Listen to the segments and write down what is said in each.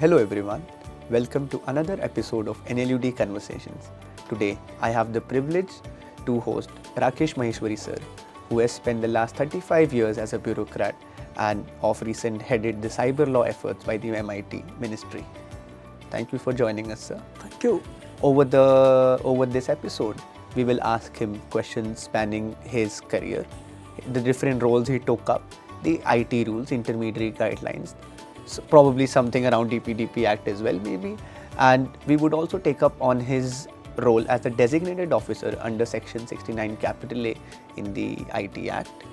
Hello everyone, welcome to another episode of NLUD Conversations. Today I have the privilege to host Rakesh Maheshwari sir, who has spent the last 35 years as a bureaucrat and of recent headed the cyber law efforts by the MIT ministry. Thank you for joining us, sir. Thank you. Over this episode, we will ask him questions spanning his career, the different roles he took up, the IT rules, intermediary guidelines, so probably something around DPDP Act as well maybe, and we would also take up on his role as a designated officer under Section 69 capital A in the IT Act.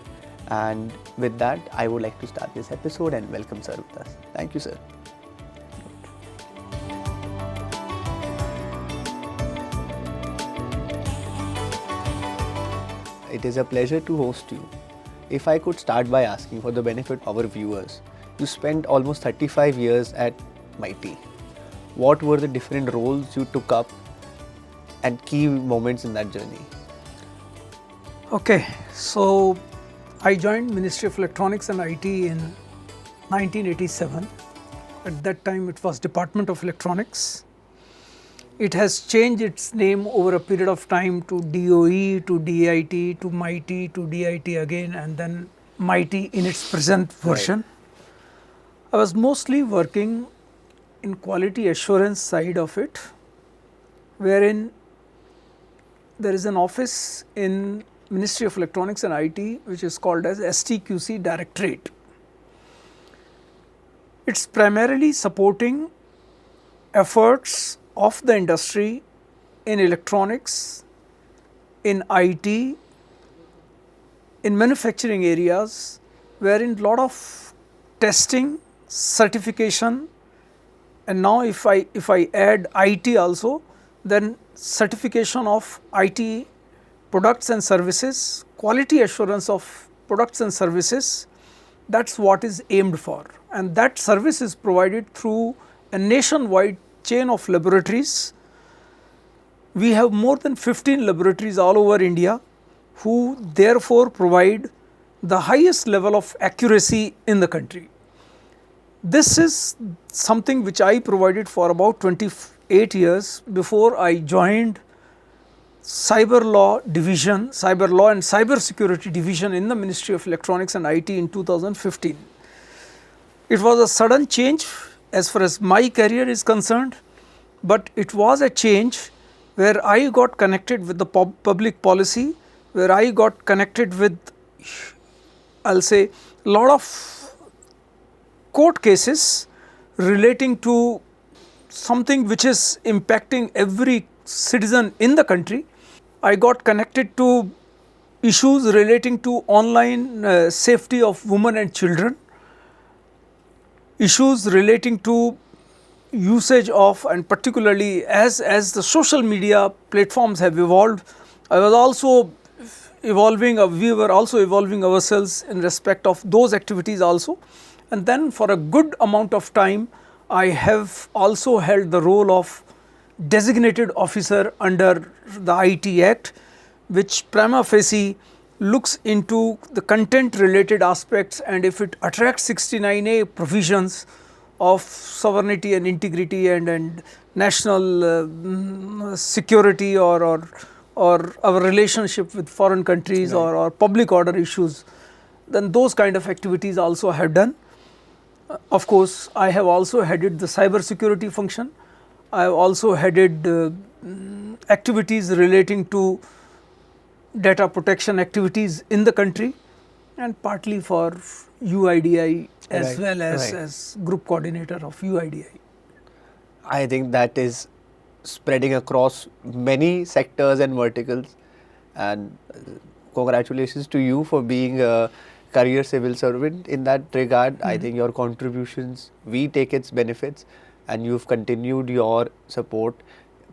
And with that, I would like to start this episode and welcome sir with us. Thank you, sir. It is a pleasure to host you. If I could start by asking, for the benefit of our viewers, you spent almost 35 years at MeitY. What were the different roles you took up and key moments in that journey? Okay, so I joined Ministry of Electronics and IT in 1987. At that time it was Department of Electronics. It has changed its name over a period of time to DOE, to DIT, to MeitY, to DIT again, and then MeitY in its present version. Right. I was mostly working in quality assurance side of it, wherein there is an office in Ministry of Electronics and IT which is called as STQC Directorate. It's primarily supporting efforts of the industry in electronics, in IT, in manufacturing areas, wherein lot of testing, certification, and now if I add IT also, then certification of IT products and services, quality assurance of products and services, that's what is aimed for. And that service is provided through a nationwide chain of laboratories. We have more than 15 laboratories all over India who therefore provide the highest level of accuracy in the country. This is something which I provided for about 28 years before I joined Cyber Law Division, Cyber Law and Cyber Security Division in the Ministry of Electronics and IT in 2015. It was a sudden change as far as my career is concerned, but it was a change where I got connected with the public policy, where I got connected with, I'll say, a lot of court cases relating to something which is impacting every citizen in the country. I got connected to issues relating to online safety of women and children, issues relating to usage of, and particularly as the social media platforms have evolved, I was also evolving, we were also evolving ourselves in respect of those activities also. And then for a good amount of time, I have also held the role of designated officer under the IT Act, which prima facie looks into the content related aspects, and if it attracts 69A provisions of sovereignty and integrity and national security or our relationship with foreign countries, right, or public order issues, then those kind of activities also I have done. Of course, I have also headed the cyber security function. I have also headed activities relating to data protection activities in the country, and partly for UIDI as right, well as group coordinator of UIDI. I think that is spreading across many sectors and verticals, and congratulations to you for being a career civil servant in that regard. I think your contributions, we take its benefits, and you've continued your support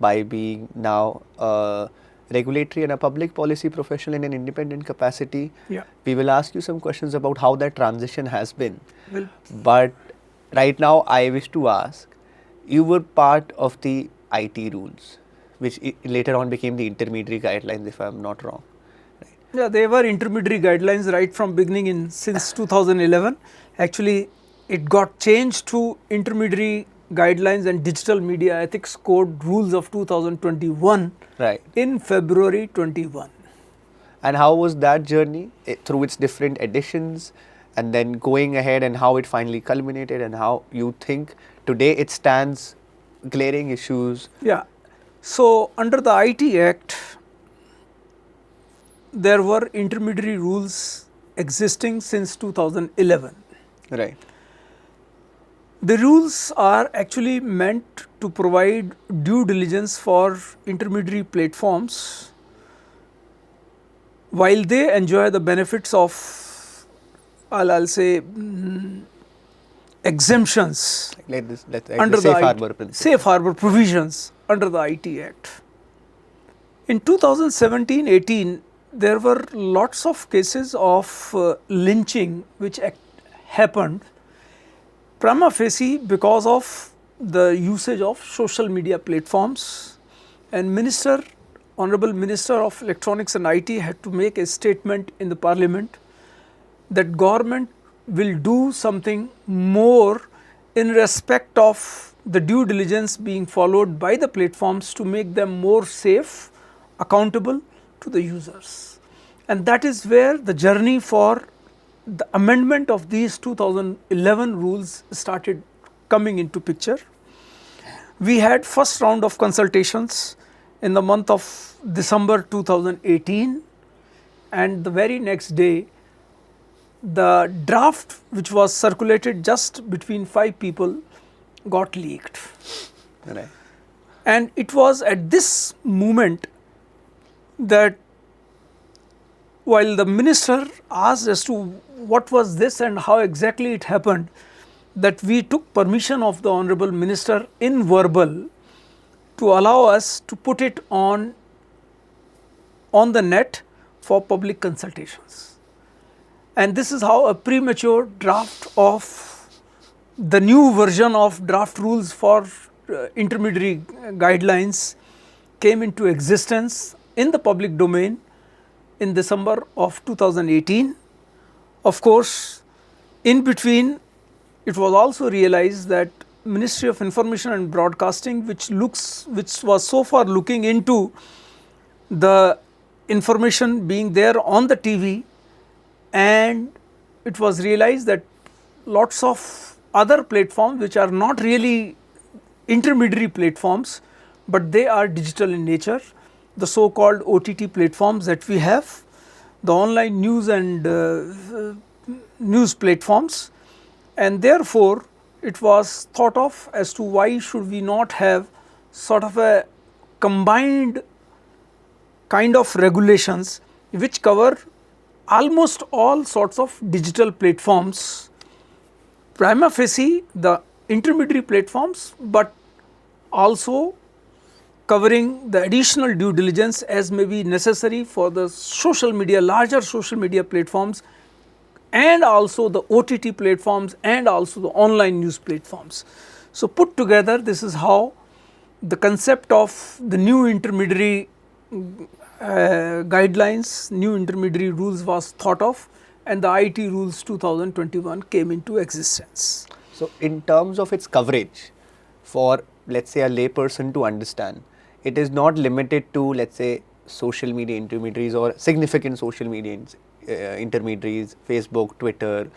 by being now a regulatory and a public policy professional in an independent capacity. Yeah. We will ask you some questions about how that transition has been. Well, but right now I wish to ask, you were part of the IT rules, which later on became the intermediary guidelines, if I'm not wrong. Yeah, they were intermediary guidelines right from beginning since 2011. Actually, it got changed to intermediary Guidelines and Digital Media Ethics Code Rules of 2021 Right. in February 21. And how was that journey through its different editions, and then going ahead, and how it finally culminated, and how you think today it stands glaring issues? Yeah. So, under the IT Act, there were intermediary rules existing since 2011. Right. The rules are actually meant to provide due diligence for intermediary platforms while they enjoy the benefits of, I'll say, exemptions Let's under the safe the harbor principle. safe harbor provisions under the IT Act. In 2017-18, there were lots of cases of lynching which happened prima facie because of the usage of social media platforms, and Honorable Minister of Electronics and IT had to make a statement in the Parliament that government will do something more in respect of the due diligence being followed by the platforms to make them more safe, accountable to the users. And that is where the journey for the amendment of these 2011 rules started coming into picture. We had first round of consultations in the month of December 2018, and the very next day the draft, which was circulated just between 5 people, got leaked. Right. And it was at this moment that while the minister asked as to what was this and how exactly it happened, that we took permission of the Honorable Minister in verbal to allow us to put it on the net for public consultations. And this is how a premature draft of the new version of draft rules for intermediary guidelines came into existence in the public domain in December of 2018. Of course, in between, it was also realized that Ministry of Information and Broadcasting, which was so far looking into the information being there on the TV, and it was realized that lots of other platforms which are not really intermediary platforms, but they are digital in nature, the so called OTT platforms that we have, the online news and news platforms, and therefore it was thought of as to why should we not have sort of a combined kind of regulations which cover almost all sorts of digital platforms, prima facie the intermediary platforms, but also covering the additional due diligence as may be necessary for the social media, larger social media platforms, and also the OTT platforms, and also the online news platforms. So, put together, this is how the concept of the new intermediary guidelines, new intermediary rules was thought of, and the IT rules 2021 came into existence. So, in terms of its coverage for, let's say, a layperson to understand, it is not limited to, let's say, social media intermediaries or significant social media intermediaries, Facebook, Twitter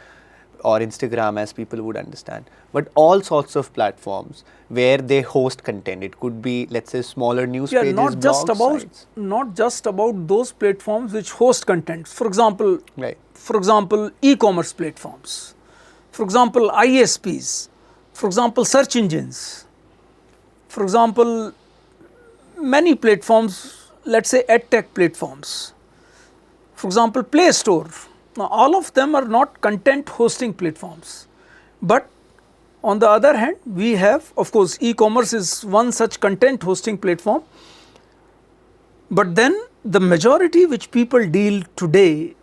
or Instagram, as people would understand, but all sorts of platforms where they host content. It could be, let's say, smaller news pages, not just blogs, about sites. Not just about those platforms which host content. For example, Right. E-commerce platforms, for example, ISPs, for example, search engines, for example, many platforms, let's say edtech platforms, for example, Play Store. Now, all of them are not content hosting platforms, but on the other hand, we have, of course, e-commerce is one such content hosting platform, but then the majority which people deal today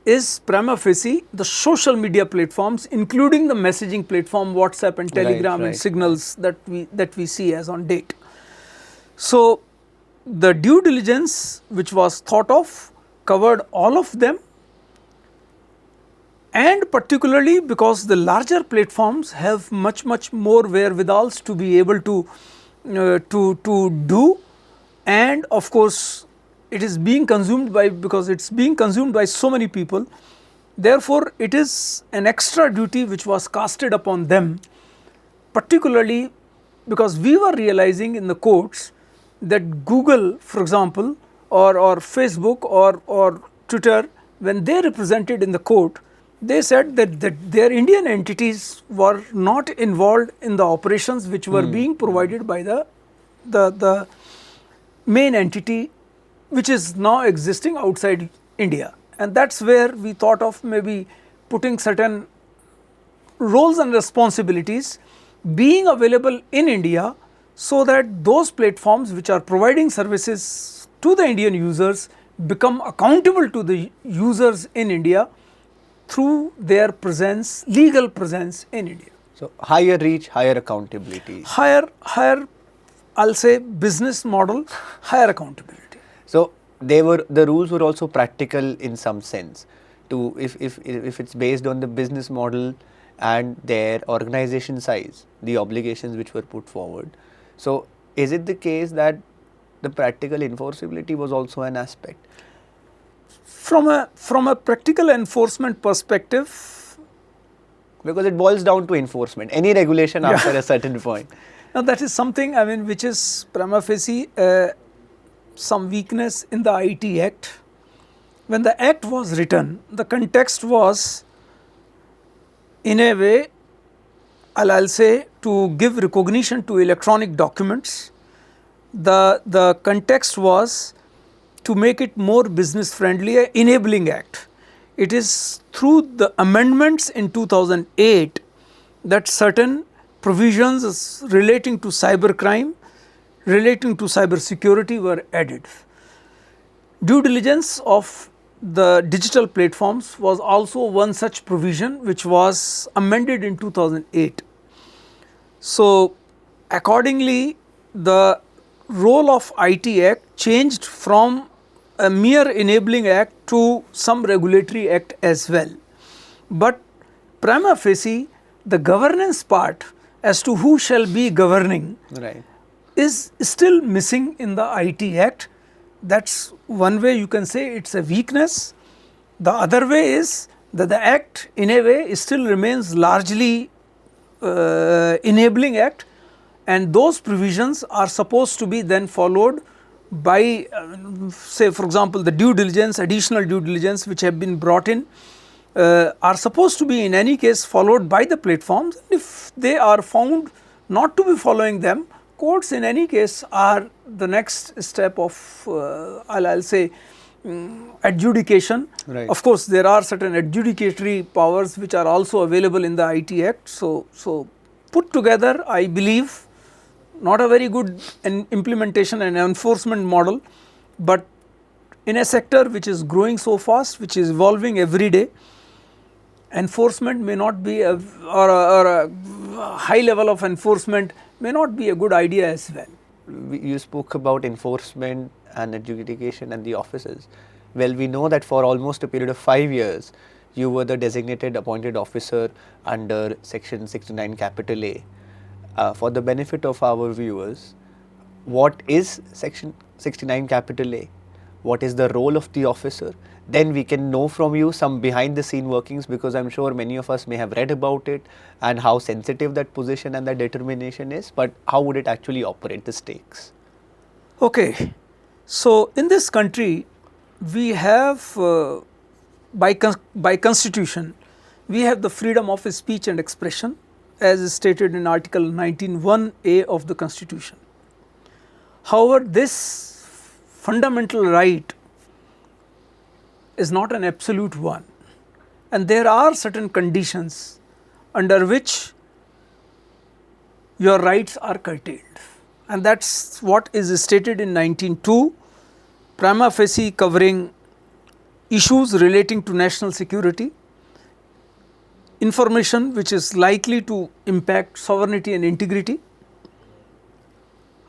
is prima facie the social media platforms, including the messaging platform, WhatsApp and Telegram and Signals that we see as on date. So, the due diligence which was thought of covered all of them, and particularly because the larger platforms have much more wherewithals to be able to do, and of course it is being consumed by, because it is being consumed by so many people. Therefore, it is an extra duty which was casted upon them, particularly because we were realizing in the courts that Google, for example, or Facebook or Twitter, when they represented in the court, they said that their Indian entities were not involved in the operations which were being provided by the main entity which is now existing outside India. And that is where we thought of maybe putting certain roles and responsibilities being available in India, so that those platforms which are providing services to the Indian users become accountable to the users in India through their presence, legal presence in India. So higher reach, higher accountability. Higher, I'll say business model, higher accountability. So the rules were also practical in some sense. To if it's based on the business model and their organization size, the obligations which were put forward. So is it the case that the practical enforceability was also an aspect? From a practical enforcement perspective, because it boils down to enforcement, any regulation after a certain point. Now that is something, I mean, which is prima facie some weakness in the IT Act. When the Act was written, the context was, in a way, I'll say, to give recognition to electronic documents. The context was to make it more business friendly, a enabling act. It is through the amendments in 2008 that certain provisions relating to cybercrime, relating to cyber security were added. Due diligence of the digital platforms was also one such provision which was amended in 2008. So accordingly, the role of IT Act changed from a mere enabling act to some regulatory act as well. But prima facie, the governance part as to who shall be governing is still missing in the IT Act. That's one way you can say it's a weakness. The other way is that the Act in a way still remains largely enabling act, and those provisions are supposed to be then followed by say for example the due diligence, additional due diligence which have been brought in are supposed to be in any case followed by the platforms. If they are found not to be following them, courts in any case are the next step of I'll say adjudication. Of course, there are certain adjudicatory powers which are also available in the IT Act. So put together, I believe not a very good implementation and enforcement model, but in a sector which is growing so fast, which is evolving every day, enforcement may not be or a high level of enforcement may not be a good idea as well. You spoke about enforcement and adjudication and the officers. Well, we know that for almost a period of 5 years, you were the designated appointed officer under Section 69 capital A. For the benefit of our viewers, what is Section 69 capital A? What is the role of the officer? Then we can know from you some behind the scene workings, because I'm sure many of us may have read about it and how sensitive that position and that determination is, but how would it actually operate, the stakes? Okay, so in this country we have by constitution we have the freedom of speech and expression as stated in Article 19(1)(a) of the Constitution. However, this fundamental right is not an absolute one, and there are certain conditions under which your rights are curtailed, and that is what is stated in 19(2), prima facie covering issues relating to national security, information which is likely to impact sovereignty and integrity,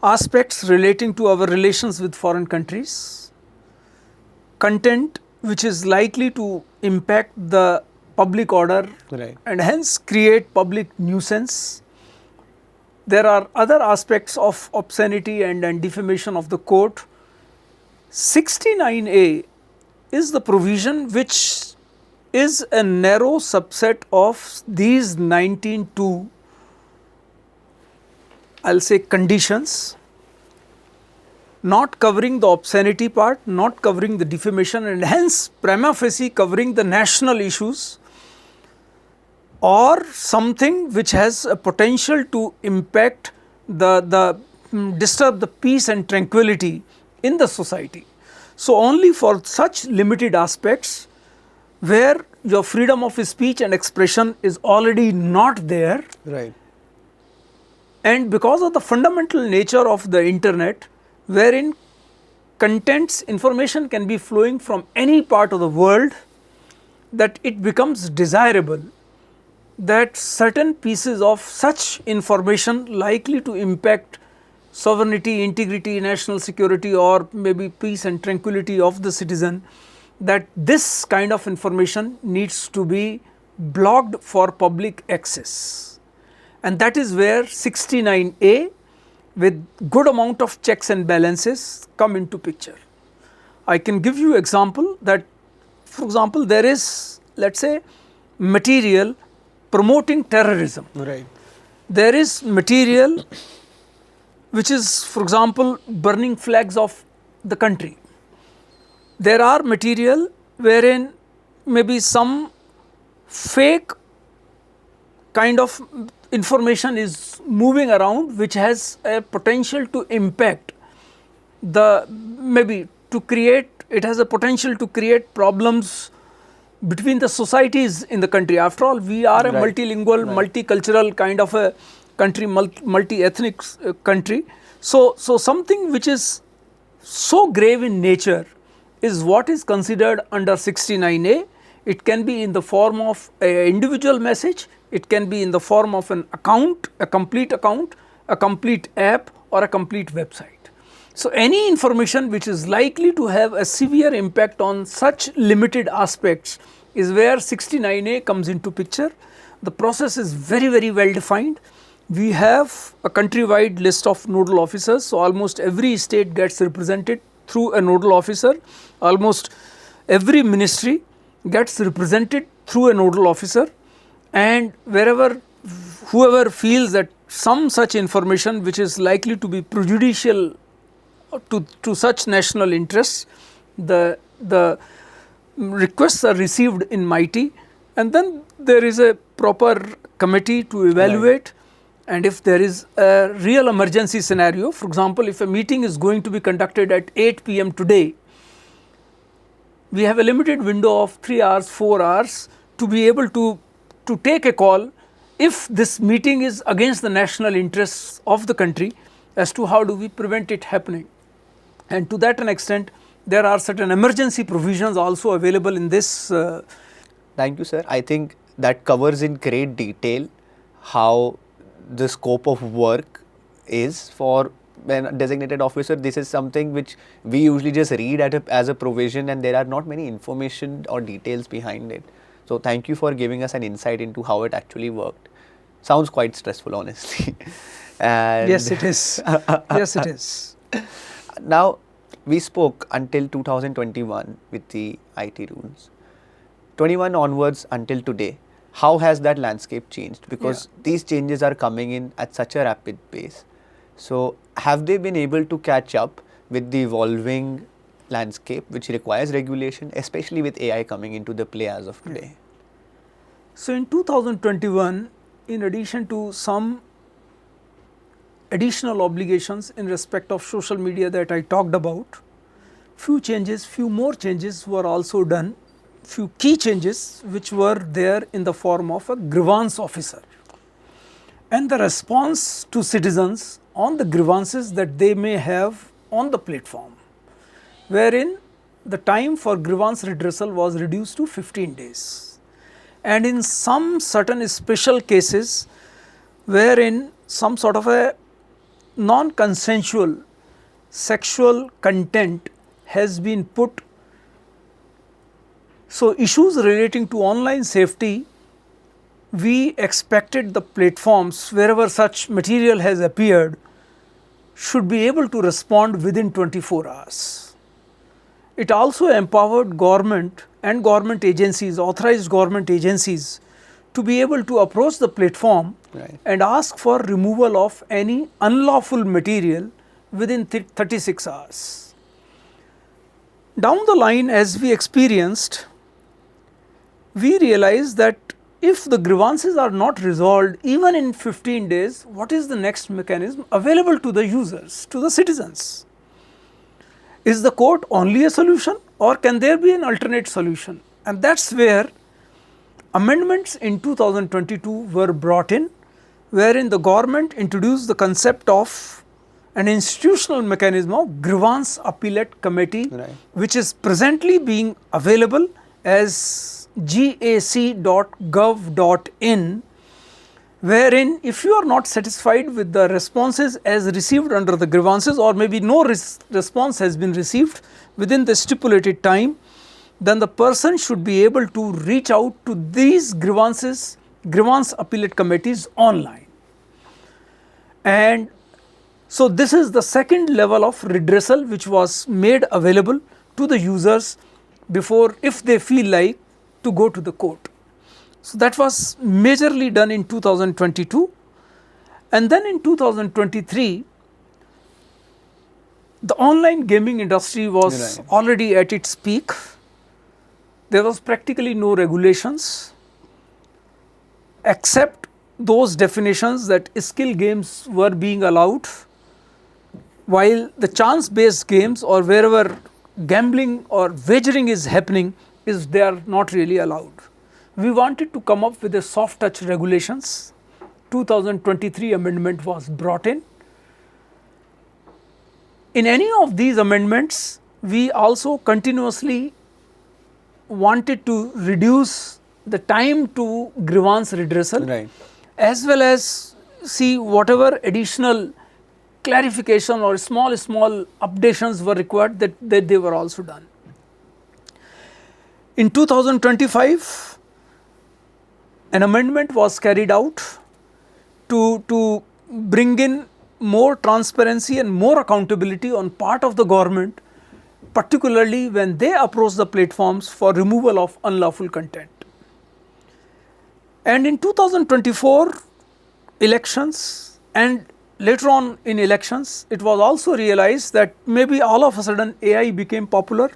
aspects relating to our relations with foreign countries, content which is likely to impact the public order Right. and hence create public nuisance. There are other aspects of obscenity and defamation of the court. 69A is the provision which is a narrow subset of these 19 I'll say conditions, not covering the obscenity part, not covering the defamation, and hence prima facie covering the national issues or something which has a potential to impact disturb the peace and tranquility in the society. So only for such limited aspects where your freedom of speech and expression is already not there, Right. and because of the fundamental nature of the internet, wherein contents, information can be flowing from any part of the world, that it becomes desirable that certain pieces of such information likely to impact sovereignty, integrity, national security, or maybe peace and tranquility of the citizen, that this kind of information needs to be blocked for public access. And that is where 69A with good amount of checks and balances come into picture. I can give you example that, for example, there is, let us say, material promoting terrorism. Right. There is material which is, for example, burning flags of the country. There are material wherein maybe some fake kind of information is moving around which has a potential to impact maybe to create, it has a potential to create problems between the societies in the country. After all, we are a Right. multilingual, Right. multicultural kind of a country, multi-ethnic country. So something which is so grave in nature is what is considered under 69A. It can be in the form of an individual message, it can be in the form of an account, a complete app, or a complete website. So any information which is likely to have a severe impact on such limited aspects is where 69A comes into picture. The process is very, very well defined. We have a countrywide list of nodal officers, so almost every state gets represented through a nodal officer. Almost every ministry gets represented through a nodal officer, and whoever feels that some such information which is likely to be prejudicial to such national interests, the requests are received in MeitY, and then there is a proper committee to evaluate. Right. And if there is a real emergency scenario, for example, if a meeting is going to be conducted at 8 p.m. today, we have a limited window of 3 hours, 4 hours to be able to take a call if this meeting is against the national interests of the country as to how do we prevent it happening. And to that an extent, there are certain emergency provisions also available in this. Thank you, sir. I think that covers in great detail how the scope of work is for a designated officer. This is something which we usually just read as a provision, and there are not many information or details behind it. So thank you for giving us an insight into how it actually worked. Sounds quite stressful, honestly. And yes, it is. Yes, it is. Now, we spoke until 2021 with the IT rules. 21 onwards until today, how has that landscape changed? Because these changes are coming in at such a rapid pace. So have they been able to catch up with the evolving landscape which requires regulation, especially with AI coming into the play as of today? So in 2021, in addition to some additional obligations in respect of social media that I talked about, few more changes were also done, few key changes which were there in the form of a grievance officer and the response to citizens on the grievances that they may have on the platform, wherein the time for grievance redressal was reduced to 15 days. And in some certain special cases wherein some sort of a non-consensual sexual content has been put So, issues relating to online safety, we expected the platforms wherever such material has appeared should be able to respond within 24 hours. It also empowered government and government agencies, authorized government agencies, to be able to approach the platform and ask for removal of any unlawful material within 36 hours. Down the line, as we experienced, we realized that if the grievances are not resolved even in 15 days, what is the next mechanism available to the users, to the citizens? Is the court only a solution, or can there be an alternate solution? And that is where amendments in 2022 were brought in, wherein the government introduced the concept of an institutional mechanism of grievance appellate committee, which is presently being available as gac.gov.in, wherein if you are not satisfied with the responses as received under the grievances, or maybe no response has been received within the stipulated time, then the person should be able to reach out to these grievance appellate committees online. And so, this is the second level of redressal which was made available to the users before, if they feel like, to go to the court. So, that was majorly done in 2022, and then in 2023 the online gaming industry was already at its peak. There was practically no regulations except those definitions that skill games were being allowed, while the chance based games, or wherever gambling or wagering is happening, they are not really allowed. We wanted to come up with a soft touch regulations. 2023 amendment was brought in. In any of these amendments, we also continuously wanted to reduce the time to grievance redressal, as well as see whatever additional clarification or small updations were required, that they were also done. In 2025, an amendment was carried out to bring in more transparency and more accountability on part of the government, particularly when they approach the platforms for removal of unlawful content. And in 2024 elections, and later on in elections, it was also realized that maybe all of a sudden AI became popular,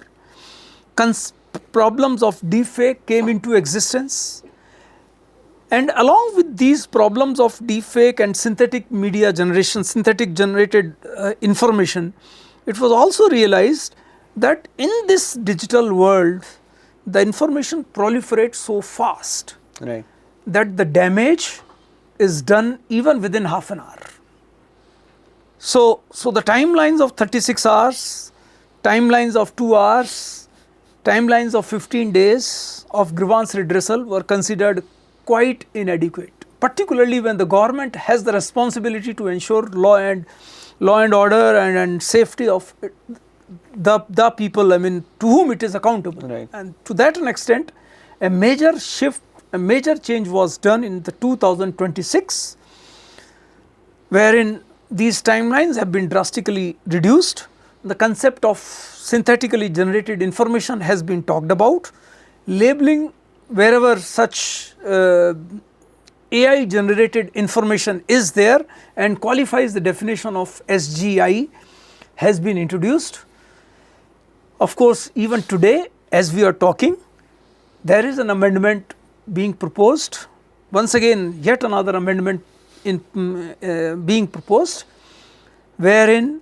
problems of deepfake came into existence, and along with these problems of deepfake and synthetic media generation, synthetic generated information, it was also realized that in this digital world, the information proliferates so fast that the damage is done even within half an hour. So the timelines of 36 hours, timelines of 2 hours, timelines of 15 days of grievance redressal were considered quite inadequate, particularly when the government has the responsibility to ensure law and order and safety of the people, I mean, to whom it is accountable. And to that extent, a major shift, a major change was done in the 2026, wherein these timelines have been drastically reduced. The concept of synthetically generated information has been talked about. Labeling wherever such AI generated information is there and qualifies the definition of SGI has been introduced. Of course, even today as we are talking, there is an amendment being proposed. Once again, yet another amendment being proposed, wherein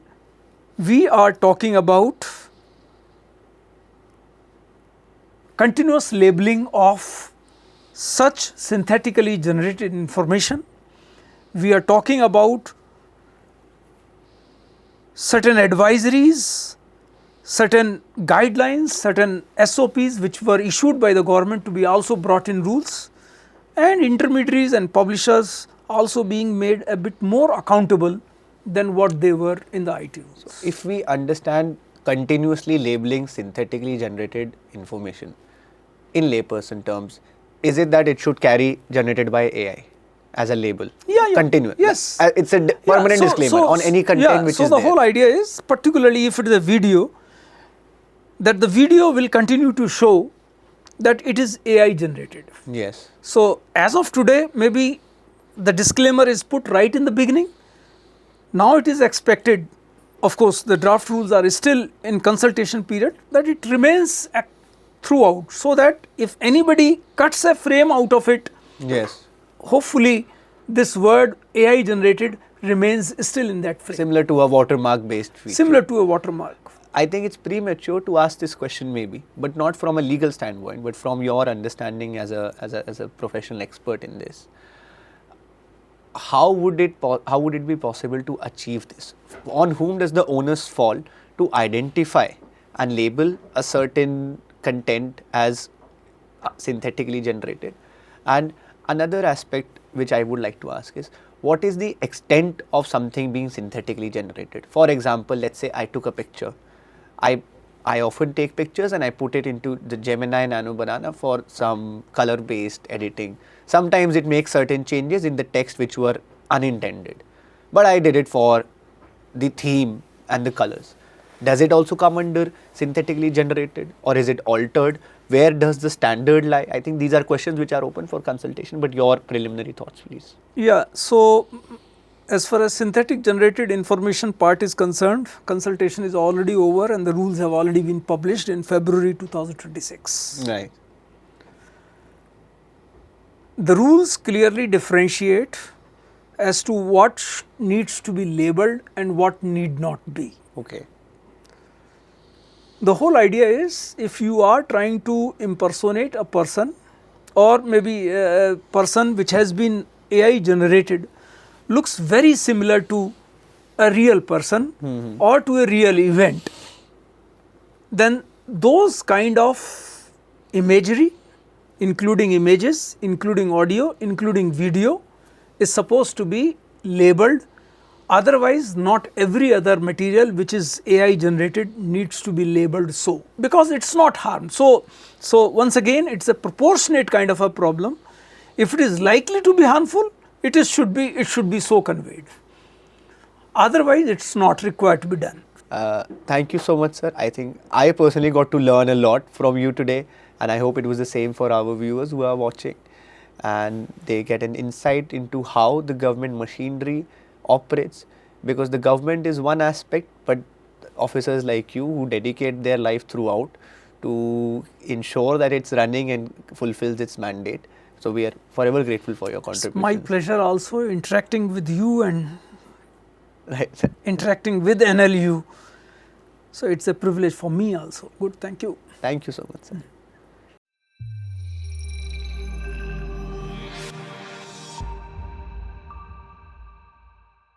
we are talking about continuous labeling of such synthetically generated information. We are talking about certain advisories, certain guidelines, certain SOPs which were issued by the government to be also brought in rules, and intermediaries and publishers also being made a bit more accountable than what they were in the IT rules. So if we understand continuously labeling synthetically generated information, in layperson terms, is it that it should carry generated by AI as a label? Yeah. Continuous. Yes. It's a permanent disclaimer on any content which is So the there. whole idea is, particularly if it is a video, that the video will continue to show that it is AI generated. Yes. So as of today, maybe the disclaimer is put right in the beginning. Now it is expected, of course the draft rules are still in consultation period, that it remains throughout, so that if anybody cuts a frame out of it, Yes. hopefully this word AI generated remains still in that frame. Similar to a watermark based feature. Similar to a watermark. I think it's premature to ask this question maybe, but not from a legal standpoint, but from your understanding as a professional expert in this. How would it be possible to achieve this? On whom does the onus fall to identify and label a certain content as synthetically generated? And another aspect which I would like to ask is, what is the extent of something being synthetically generated? For example, let's say I took a picture. I often take pictures and I put it into the Gemini Nano Banana for some color based editing. Sometimes it makes certain changes in the text which were unintended, but I did it for the theme and the colors. Does it also come under synthetically generated, or is it altered? Where does the standard lie? I think these are questions which are open for consultation, but your preliminary thoughts please. Yeah, so as far as synthetic generated information part is concerned, consultation is already over and the rules have already been published in February 2026. Right. The rules clearly differentiate as to what needs to be labeled and what need not be. Okay. The whole idea is, if you are trying to impersonate a person, or maybe a person which has been AI generated, looks very similar to a real person or to a real event, then those kind of imagery, including images, including audio, including video, is supposed to be labeled. Otherwise, not every other material which is AI generated needs to be labeled so, because it is not harm. So once again, it is a proportionate kind of a problem. If it is likely to be harmful, it should be so conveyed. Otherwise, it is not required to be done. Thank you so much, sir. I think I personally got to learn a lot from you today, and I hope it was the same for our viewers who are watching, and they get an insight into how the government machinery operates, because the government is one aspect, but officers like you who dedicate their life throughout to ensure that it's running and fulfills its mandate. So we are forever grateful for your contribution. It's my pleasure also interacting with you and Right. interacting with NLU. So it's a privilege for me also. Good, thank you. Thank you so much, sir.